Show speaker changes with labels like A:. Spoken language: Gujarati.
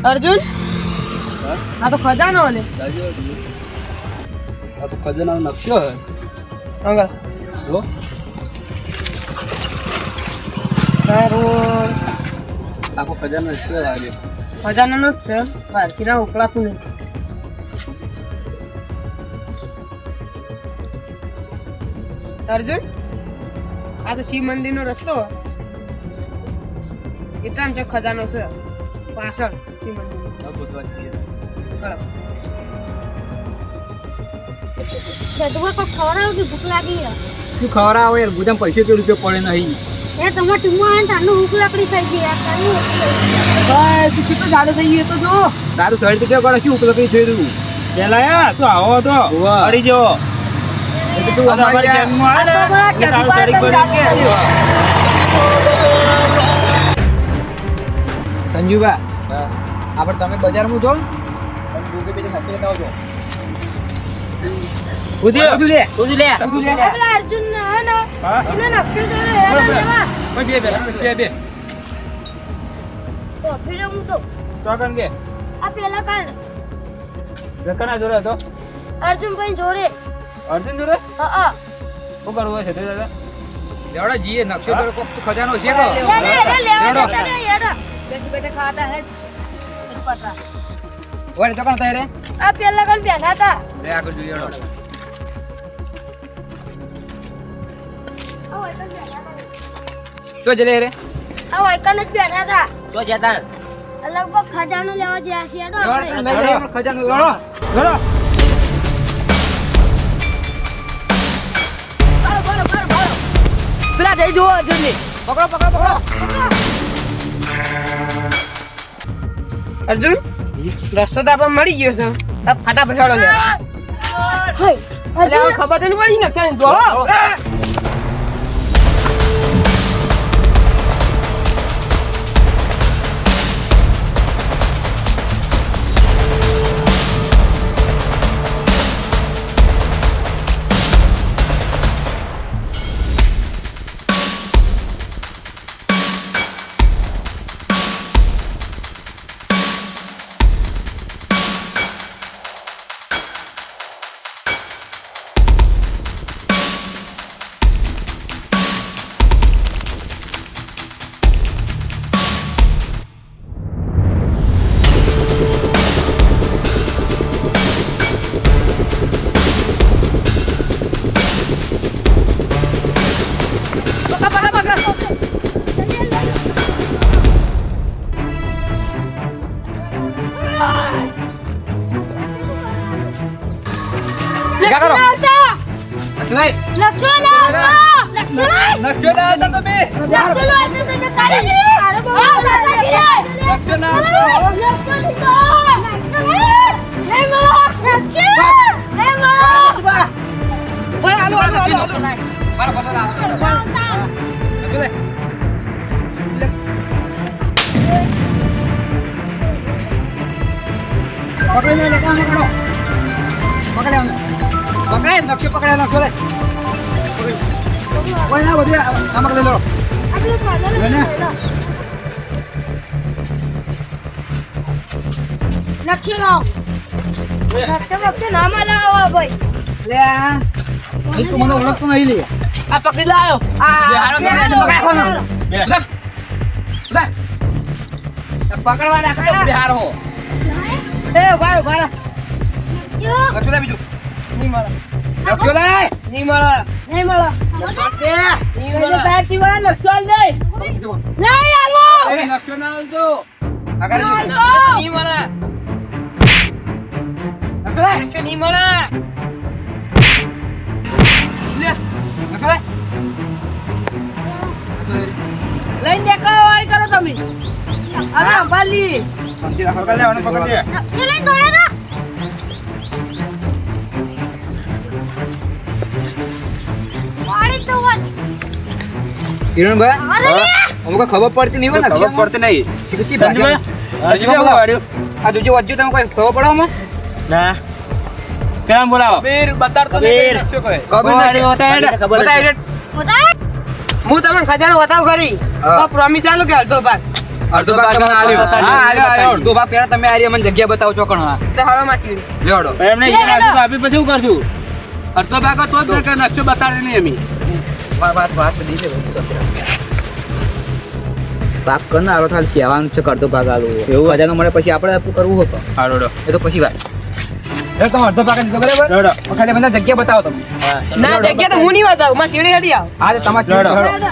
A: અર્જુન આ તો ખજાનો ને
B: આ તો ખજાનાનો નકશો હે
A: અંગલ
B: જો
A: સારું
B: આખો ખજાનો નકશો લાગે
A: ખજાનાનો જ છે બારકીના ઉકળાતું નહીં અર્જુન આ તો શિવ મંદિરનો રસ્તો એટલામાં છે ખજાનો છે પાછળ શિવ મંદિર
C: ભૂખ લાગી
B: શું ખવડાવો યાર ગુદામ પૈસે તો રૂપિયા પડે નહીં
C: તમારા ટૂંકમાં તાનું ભૂખ લાકડી થઈ ગઈ
A: તું કેટલું જાડો થઈ ગયું તો જો
B: તારું શરીર તો કેવું કરે શું ઉપલબ્ધ થઈ રહ્યું
D: પેલા તું આવો તો કરી જો
B: તું અમારી
D: જન્મમાં આવે ને તારું શરીર બને કે
B: સંજુબા આપણે તમે બજારમાં જો અને દુકે બેટી હાથે લેતા આવજો
D: ઉધી
B: લે
C: પેલા અર્જુન હે ને એને નકશો જોડે
D: બે
C: તો ફિર હું તો
D: ચોકન કે
C: આ પેલા કાંડ
D: રકના જોડે તો
C: અર્જુન ભાઈ જોડે
D: અર્જુન જોડે
C: હા
D: શું કરવું છે તે દાદા
B: લેવડા જીએ નકશો તો કોક ખજાનો છે કો
C: લેવા
A: બેઠી બેઠે ખાતા હે પટરા
B: ઓરે તો કોણ થાય રે
C: આ પેલા કાંડ બેઠા હતા
B: લે આગળ જોઈએ લેવડો તો જલે રે
C: આ વાયકન જ બેઠા હતા
B: તો જતા
C: લગભગ ખજાનો લેવા જ્યાં છીએ તો આપણે
B: ખજાનો લેવડો
D: જોડો
A: પેલા જઈ જુઓ અર્જુન ને પકડો અર્જુન રસ્તો તો આપણને મળી ગયો છે આ ફટાફટ હેડો લે એટલે ખબર તો નહીં પડી ને ક્યાં દોડો
B: क्या करो नहीं
C: નકશો ના
B: नक्शो ना आता तुम्ही
C: નકશો ના તમે કાઢી લે
B: नक्शो ना
C: નકશો લીધો હે મો નકશો હે મો
A: આલો
B: મારા પતો ના નક્શो દે પકડી લે કામ પકડો પકડે નક્શો પકડે નક્શો લે કોઈ ના બધી આમાં લઈ લો
C: આપણે સાદા
B: લેને
C: નકશો લાવો નકશો નામ લાવો ભાઈ
B: લે આ તું મને ઓળખતો નહીં લે
A: આ પકડી લાયો
B: પકડવા રાખો બિહાર હો
A: એ ભાઈ
B: નક્શો લે બીજું
A: નહીં મળે
B: નક્શો લે
A: નહીં મળે
C: નહીં મળો
A: નહીં મળે તારથી વાળા નકશો લે
C: નહીં આવો
B: નક્શો ના આવજો આગળ જો
A: નહીં મળે નકશો નહીં મળે
B: નક્શો લે
A: લઈને દેખો વાળી કરો તમે અરે અંબાલી
D: સમજી રાખો કે લેવાનું પકડ દે
C: નકશો લઈને દોડે તો વાળી તો
B: કિરણભાઈ અમુક ખબર પડતી નહીં હોય ને
D: ખબર પડતી નહીં
B: કેટલી
D: સંજુભાઈ
B: ભાજી
D: હજી કેવું વાળ્યું
B: આ જોજો વજ્જો તમે કોઈ ખબર પડો માં
D: ના કેમ બોલાવો
B: કબીર બતાડતો
D: કબીર.
B: નક્શો કહે
D: વાળી હોતા હે ને?
A: બતાય રે
C: હોતા
A: હું તમને ખજાનો બતાવ કરી
B: હા.
A: તો પ્રોમિસ ચાલુ કે અડધો ભાગ
B: અડધો ભાગ તમને આલ્યો. હા, આલ્યો. અડધો ભાગ પહેલા તમે આરી મને જગ્યા બતાવો છો કણ.
A: તો હાલો માચી
B: લેવડો.
D: એમને ઈ નાખશું તો આપી પછી શું કરશું?
E: અડધો ભાગ તો જ મેં નકશો બતાડી નહીં એમી.
B: વાત તો દીધે ભાગ કર ને આરો થાળ કહેવાનું છે કરતો ભાગ આલો એવું બજારનો મળે પછી આપણે આપું કરવું હતો
D: હારોડો.
B: એ તો પછી વાત તમે અડધો ભાગ જ બરાબર
D: લેવડો.
B: ખાલી મને જગ્યા બતાવો તમે
A: ના જગ્યા તો હું નહીં બતાવું માં ચીડી હટી આવ
B: હા તો તમારે
D: લેવડો.
B: લેવડો.